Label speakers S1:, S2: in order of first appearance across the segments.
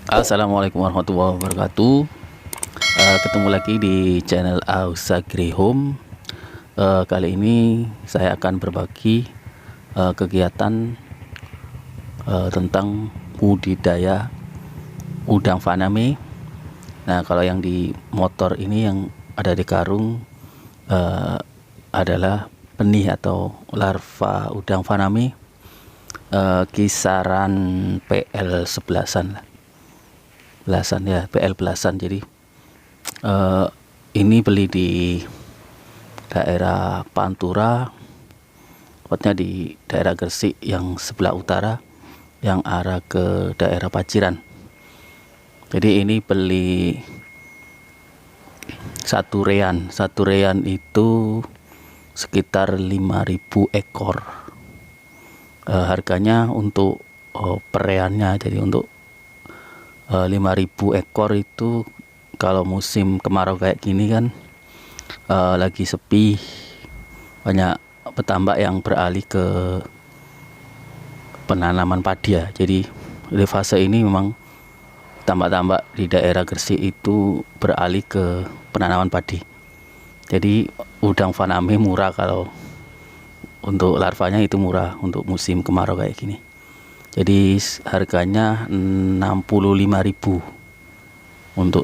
S1: Assalamualaikum warahmatullahi wabarakatuh. Ketemu lagi di channel Ausagri Home. Kali ini saya akan berbagi kegiatan tentang budidaya udang faname. Nah, kalau yang di motor ini yang ada di karung adalah benih atau larva udang faname, kisaran PL 11-an lah. Belasan ya, PL belasan. Jadi ini beli di daerah Pantura, tepatnya di daerah Gresik yang sebelah utara, yang arah ke daerah Paciran. Jadi ini beli satu rean itu sekitar 5.000 ekor. Harganya untuk pereannya, jadi untuk 5.000 ekor itu kalau musim kemarau kayak gini kan lagi sepi, banyak petambak yang beralih ke penanaman padi ya. Jadi di fase ini memang tambak-tambak di daerah Gresik itu beralih ke penanaman padi. Jadi udang faname murah, kalau untuk larvanya itu murah untuk musim kemarau kayak gini. Jadi harganya 65.000 untuk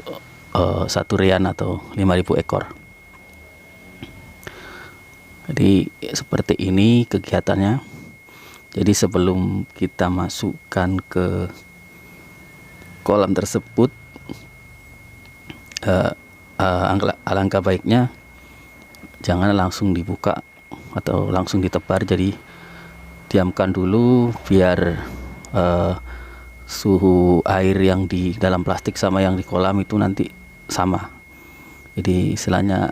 S1: satu rean atau 5.000 ekor. Jadi seperti ini kegiatannya. Jadi sebelum kita masukkan ke kolam tersebut, alangkah baiknya jangan langsung dibuka atau langsung ditebar. Jadi diamkan dulu biar suhu air yang di dalam plastik sama yang di kolam itu nanti sama. Jadi istilahnya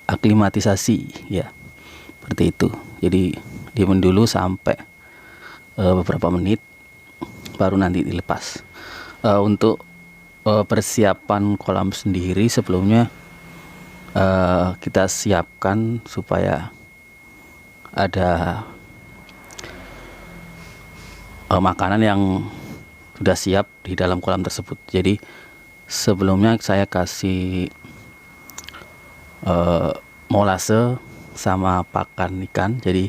S1: aklimatisasi ya, seperti itu. Jadi diam dulu sampai beberapa menit, baru nanti dilepas. Untuk persiapan kolam sendiri sebelumnya kita siapkan supaya ada makanan yang sudah siap di dalam kolam tersebut. Jadi sebelumnya saya kasih molase sama pakan ikan, jadi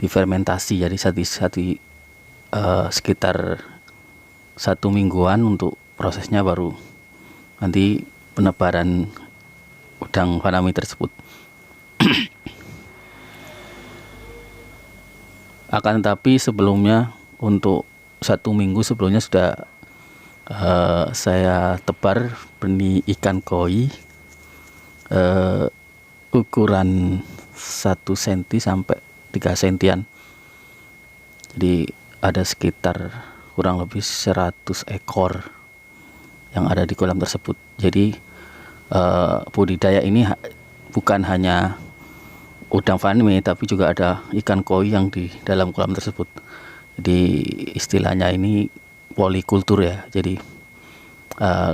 S1: difermentasi. Jadi sekitar 1 mingguan untuk prosesnya, baru nanti penebaran udang faname tersebut. Akan tetapi sebelumnya, untuk 1 minggu sebelumnya sudah saya tebar benih ikan koi ukuran 1 cm sampai 3 cm. Jadi ada sekitar kurang lebih 100 ekor yang ada di kolam tersebut. Jadi budidaya ini bukan hanya udang faname, tapi juga ada ikan koi yang di dalam kolam tersebut. Jadi istilahnya ini polikultur ya. Jadi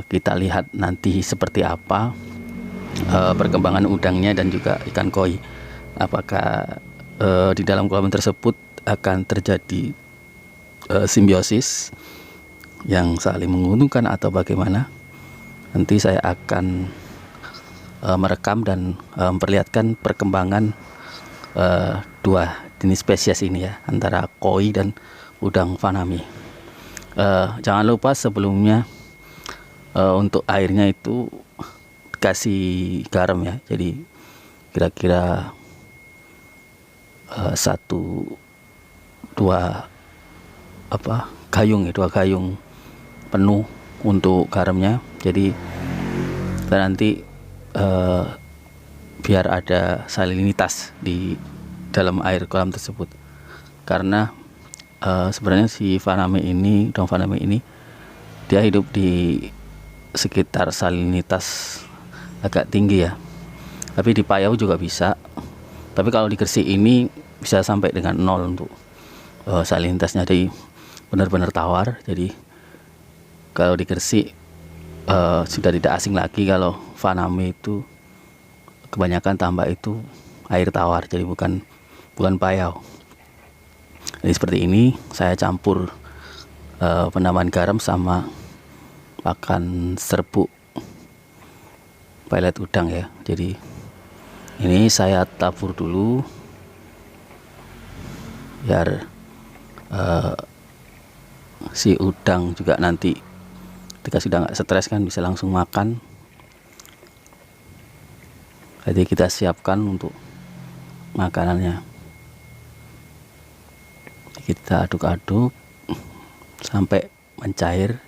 S1: kita lihat nanti seperti apa perkembangan udangnya dan juga ikan koi. Apakah di dalam kolam tersebut akan terjadi simbiosis yang saling menguntungkan atau bagaimana? Nanti saya akan merekam dan memperlihatkan perkembangan dua jenis spesies ini ya, antara koi dan udang faname. Jangan lupa sebelumnya untuk airnya itu kasih garam ya. Jadi kira-kira 2 gayung penuh untuk garamnya. Jadi kita nanti biar ada salinitas di dalam air kolam tersebut, karena sebenarnya si faname ini, udang faname ini, dia hidup di sekitar salinitas agak tinggi ya. Tapi di Payau juga bisa, tapi kalau di Gresik ini bisa sampai dengan 0 untuk salinitasnya. Jadi benar-benar tawar. Jadi kalau di Gresik sudah tidak asing lagi kalau faname itu kebanyakan tambak itu air tawar, jadi bukan Payau. Jadi seperti ini saya campur penambahan garam sama pakan serbuk pelet udang ya. Jadi ini saya tabur dulu biar si udang juga nanti ketika sudah nggak stres kan bisa langsung makan. Jadi kita siapkan untuk makanannya. Kita aduk-aduk sampai mencair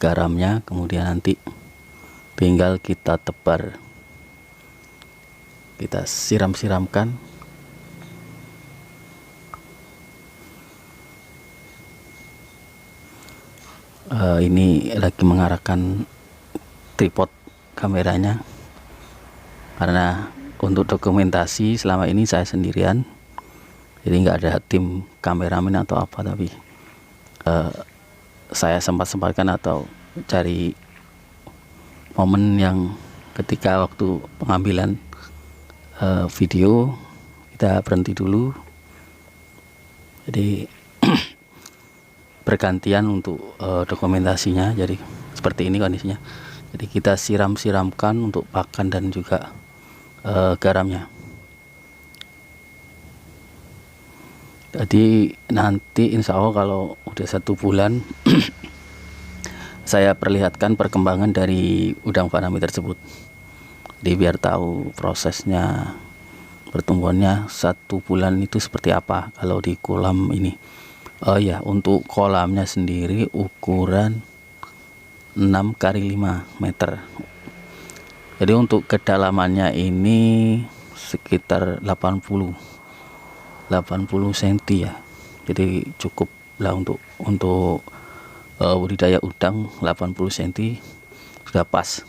S1: garamnya, kemudian nanti tinggal kita tebar, kita siram-siramkan. Ini lagi mengarahkan tripod kameranya karena untuk dokumentasi selama ini saya sendirian, jadi nggak ada tim kameramen atau apa, tapi saya sempat-sempatkan atau cari momen yang ketika waktu pengambilan video kita berhenti dulu, jadi bergantian untuk dokumentasinya. Jadi seperti ini kondisinya. Jadi kita siram-siramkan untuk pakan dan juga garamnya. Jadi nanti insya Allah kalau udah 1 bulan saya perlihatkan perkembangan dari udang faname tersebut. Jadi biar tahu prosesnya pertumbuhannya 1 bulan itu seperti apa kalau di kolam ini. Oh ya, untuk kolamnya sendiri ukuran 6x5 meter. Jadi untuk kedalamannya ini sekitar 80 cm ya. Jadi cukup lah untuk budidaya udang. 80 cm sudah pas.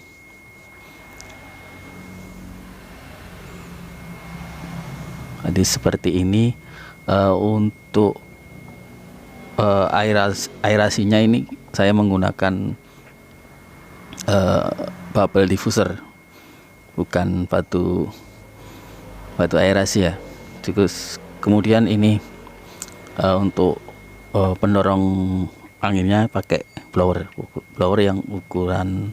S1: Jadi seperti ini. Untuk aerasinya ini saya menggunakan bubble diffuser, bukan batu aerasi ya. Terus kemudian ini untuk pendorong anginnya pakai blower yang ukuran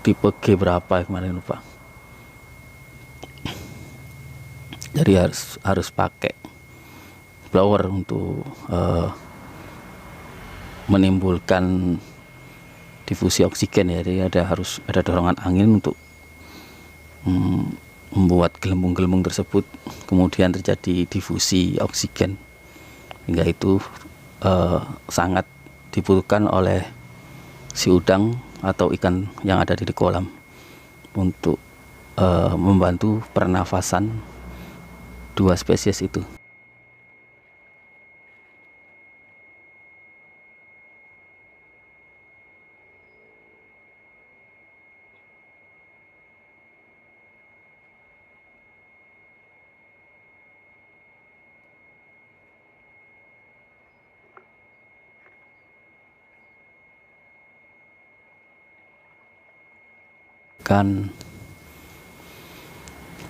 S1: tipe G berapa kemarin lupa. Jadi harus pakai blower untuk menimbulkan difusi oksigen ya. Jadi harus ada dorongan angin untuk membuat gelembung-gelembung tersebut kemudian terjadi difusi oksigen, hingga itu sangat dibutuhkan oleh si udang atau ikan yang ada di kolam untuk membantu pernafasan 2 spesies itu.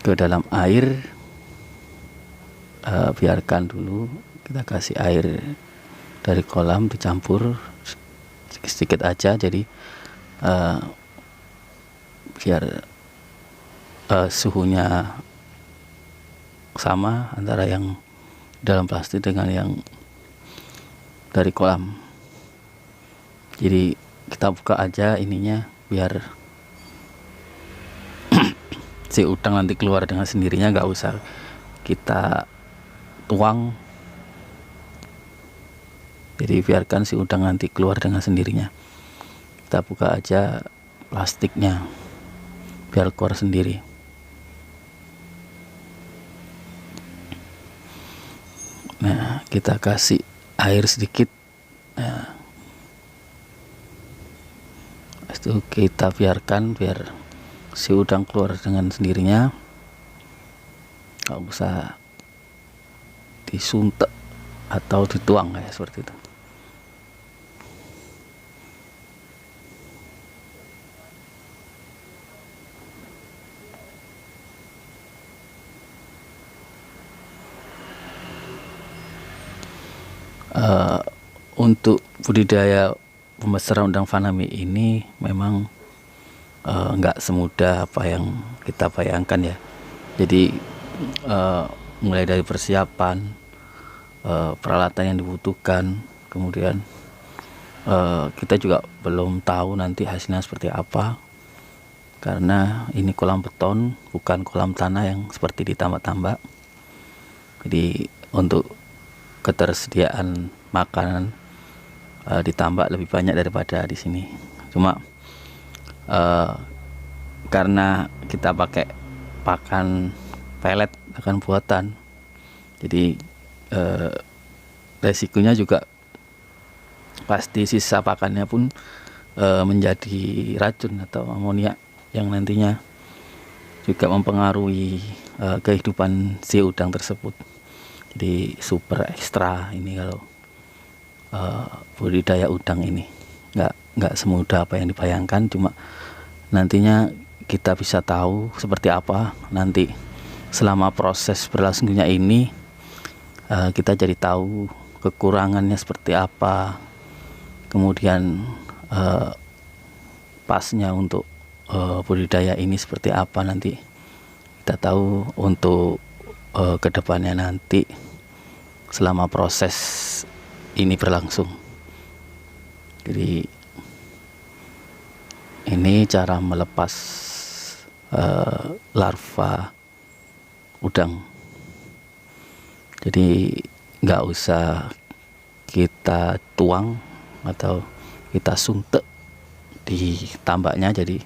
S1: Ke dalam air, biarkan dulu, kita kasih air dari kolam dicampur sedikit aja. Jadi biar suhunya sama antara yang dalam plastik dengan yang dari kolam. Jadi kita buka aja ininya biar si udang nanti keluar dengan sendirinya, nggak usah kita tuang. Jadi biarkan si udang nanti keluar dengan sendirinya. Kita buka aja plastiknya biar keluar sendiri. Nah, kita kasih air sedikit. Nah, itu kita biarkan biar si udang keluar dengan sendirinya, nggak usah disuntek atau dituang kayak seperti itu. Untuk budidaya pembesaran udang faname ini memang nggak semudah apa yang kita bayangkan ya. Jadi mulai dari persiapan, peralatan yang dibutuhkan, kemudian kita juga belum tahu nanti hasilnya seperti apa, karena ini kolam beton, bukan kolam tanah yang seperti ditambak-tambak. Jadi untuk ketersediaan makanan ditambak lebih banyak daripada di sini. Cuma karena kita pakai pakan pelet, pakan buatan, jadi resikonya juga pasti sisa pakannya pun menjadi racun atau amonia yang nantinya juga mempengaruhi kehidupan si udang tersebut. Jadi super ekstra ini kalau budidaya udang ini nggak semudah apa yang dibayangkan. Cuma nantinya kita bisa tahu seperti apa nanti selama proses berlangsungnya ini. Kita jadi tahu kekurangannya seperti apa, kemudian pasnya untuk budidaya ini seperti apa nanti kita tahu untuk kedepannya nanti selama proses ini berlangsung. Jadi ini cara melepas larva udang. Jadi nggak usah kita tuang atau kita suntek di tambaknya, jadi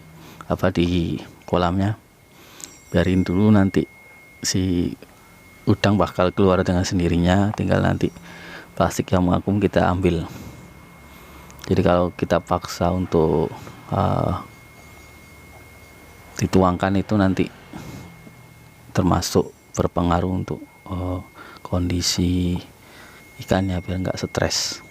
S1: di kolamnya. Biarin dulu, nanti si udang bakal keluar dengan sendirinya, tinggal nanti plastik yang mengapung kita ambil. Jadi kalau kita paksa untuk dituangkan, itu nanti termasuk berpengaruh untuk kondisi ikannya biar nggak stres.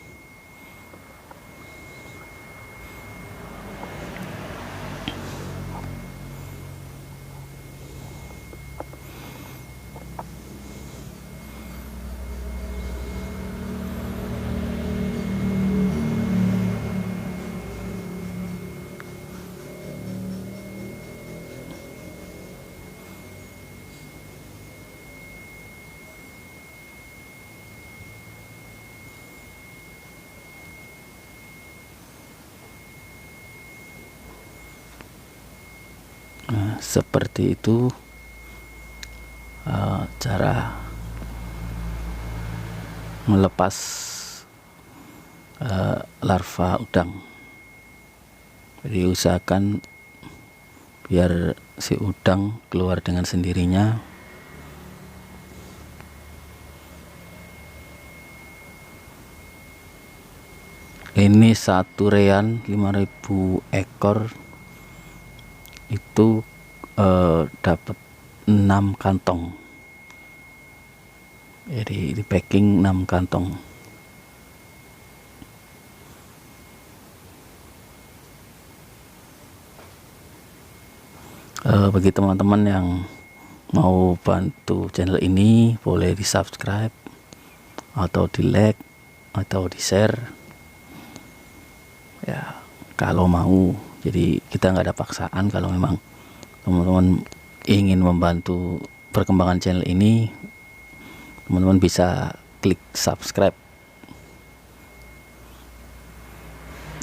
S1: Nah, seperti itu cara melepas larva udang. Jadi usahakan biar si udang keluar dengan sendirinya. Ini satu rean 5.000 ekor itu dapat 6 kantong. Jadi di packing 6 kantong. Bagi teman-teman yang mau bantu channel ini, boleh di subscribe atau di like atau di share ya kalau mau. Jadi kita nggak ada paksaan. Kalau memang teman-teman ingin membantu perkembangan channel ini, teman-teman bisa klik subscribe.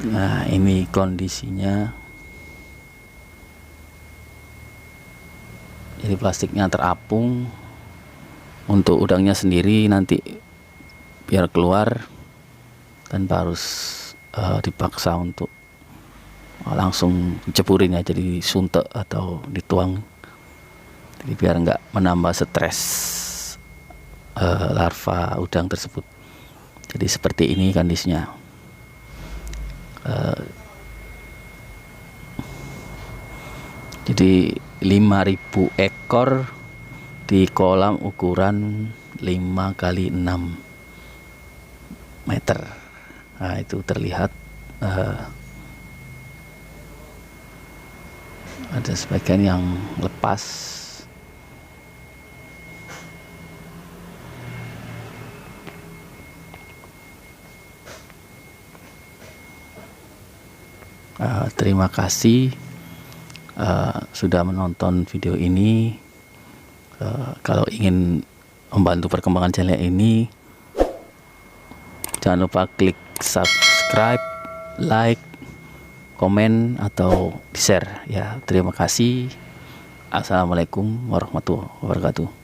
S1: Nah, ini kondisinya. Jadi plastiknya terapung. Untuk udangnya sendiri nanti biar keluar tanpa harus dipaksa untuk langsung ceburin ya, jadi suntek atau dituang. Jadi biar nggak menambah stres larva udang tersebut. Jadi seperti ini kondisinya. Jadi 5.000 ekor di kolam ukuran 5 kali 6 meter. Nah, itu terlihat ada sebagian yang lepas. Terima kasih sudah menonton video ini. Kalau ingin membantu perkembangan channel ini, jangan lupa klik subscribe, like, komen, atau di share ya. Terima kasih. Assalamualaikum warahmatullahi wabarakatuh.